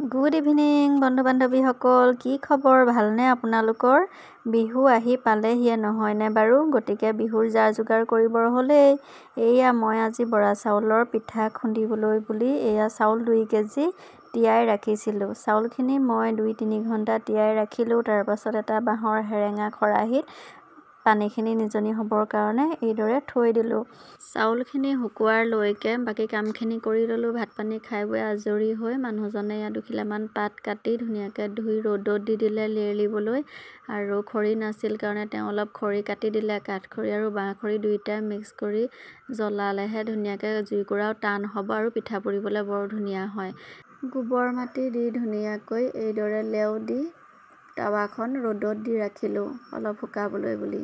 Good evening বন্ধু বান্ধৱীসকল, কি খবৰ? ভালনে আপোনালোকৰ? বিহু আহি পালেহিয়ে নহয়নে বাৰু? গতিকে বিহুৰ যোগাৰ কৰিবৰ হ'লেই। এয়া মই আজি বৰা চাউলৰ পিঠা খুন্দিবলৈ বুলি এয়া চাউল 2 কেজি তিয়াই ৰাখিছিলোঁ। চাউলখিনি মই 2-3 ঘণ্টা তিয়াই ৰাখিলোঁ। তাৰপাছত এটা বাঁহৰ হেৰেঙা খৰাহীত পানীখিনি নিজনি হ'বৰ কাৰণে এইদৰে থৈ দিলোঁ। চাউলখিনি শুকুৱাৰ লৈকে বাকী কামখিনি কৰি ল'লোঁ। ভাত পানী খাই বৈ আজৰি হৈ মানুহজনে ইয়াত 2 কিলোমান পাত কাটি ধুনীয়াকৈ ধুই ৰ'দত দি দিলে লেৰেলিবলৈ। আৰু খৰি নাছিল কাৰণে তেওঁ অলপ খৰি কাটি দিলে। কাঠখৰি আৰু বাঁহ খৰি দুয়োটাই মিক্স কৰি জ্বলালেহে ধুনীয়াকৈ জুইকুৰাও টান হ'ব আৰু পিঠা পুৰিবলৈ বৰ ধুনীয়া হয়। গোবৰ মাটি দি ধুনীয়াকৈ এইদৰে লেও দি টাৱাখন ৰ'দত দি ৰাখিলোঁ অলপ শুকাবলৈ বুলি।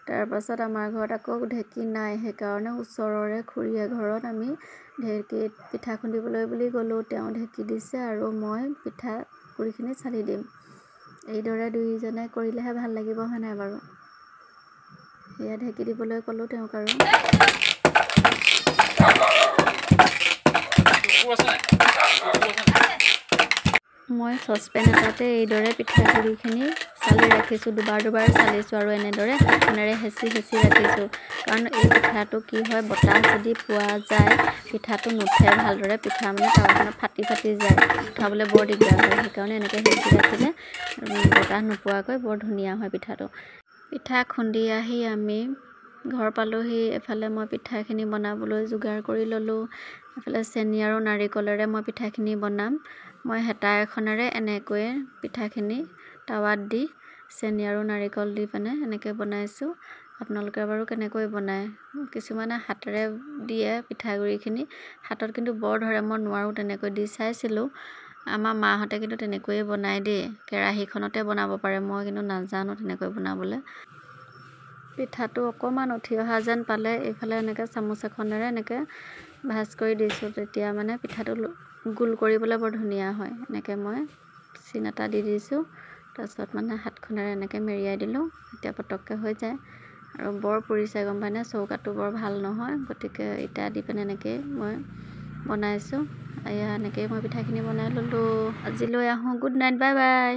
তাৰপাছত আমাৰ ঘৰত আকৌ ঢেঁকী নাই, সেইকাৰণে ওচৰৰে খুৰী এঘৰত আমি ঢেঁকীত পিঠা খুন্দিবলৈ বুলি গ'লোঁ। তেওঁ ঢেঁকী দিছে আৰু মই পিঠা গুড়িখিনি চালি দিম। এইদৰে দুয়োজনে কৰিলেহে ভাল লাগিব, হয় নাই বাৰু? সেয়া ঢেঁকী দিবলৈ ক'লোঁ তেওঁক আৰু। মই চচপেন এটাতে এইদৰে পিঠাগুড়িখিনি চালি ৰাখিছোঁ। দুবাৰ চালিছোঁ আৰু এনেদৰে হাতখনেৰে হেঁচি ৰাখিছোঁ। কাৰণ এই পিঠাটো কি হয়, বতাহ যদি পোৱা যায় পিঠাটো নুঠে ভালদৰে। পিঠা মানে টাৱাখনত ফাটি যায়, উঠাবলৈ বৰ দিগদাৰ হয়। সেইকাৰণে এনেকৈ হেঁচি ৰাখিলে বতাহ নোপোৱাকৈ বৰ ধুনীয়া হয় পিঠাটো। পিঠা খুন্দি আহি আমি ঘৰ পালোহি। এফালে মই পিঠাখিনি বনাবলৈ যোগাৰ কৰি ল'লোঁ। এফালে চেনি আৰু নাৰিকলেৰে মই পিঠাখিনি বনাম। মই হেতা এখনেৰে এনেকৈয়ে পিঠাখিনি টাৱাত দি চেনি আৰু নাৰিকল দি এনেকৈ বনাইছোঁ। আপোনালোকে বাৰু কেনেকৈ বনায়? কিছুমানে হাতেৰে দিয়ে পিঠাগুড়িখিনি, হাতত কিন্তু বৰ ধৰে, মই নোৱাৰোঁ তেনেকৈ দি চাইছিলোঁ। আমাৰ মাহঁতে কিন্তু তেনেকৈয়ে বনায় দেই, কেৰাহীখনতে বনাব পাৰে, মই কিন্তু নাজানো তেনেকৈ বনাবলৈ। পিঠাটো অকণমান উঠি অহা যেন পালে এইফালে এনেকৈ চামুচ এখনেৰে এনেকৈ ভাঁজ কৰি দিছোঁ, তেতিয়া মানে পিঠাটো গোল কৰিবলৈ বৰ ধুনীয়া হয়। এনেকৈ মই চিন এটা দি দিছোঁ, তাৰপিছত মানে হাতখনেৰে এনেকৈ মেৰিয়াই দিলোঁ, এতিয়া পটককৈ হৈ যায়। আৰু বৰ পুৰিছে গম পায়নে, চৌকাটো বৰ ভাল নহয়, গতিকে ইটা দি এনেকৈয়ে মই বনাইছোঁ। এয়া এনেকৈয়ে মই পিঠাখিনি বনাই ল'লোঁ। আজিলৈ আহোঁ, গুড নাইট, বাই বাই।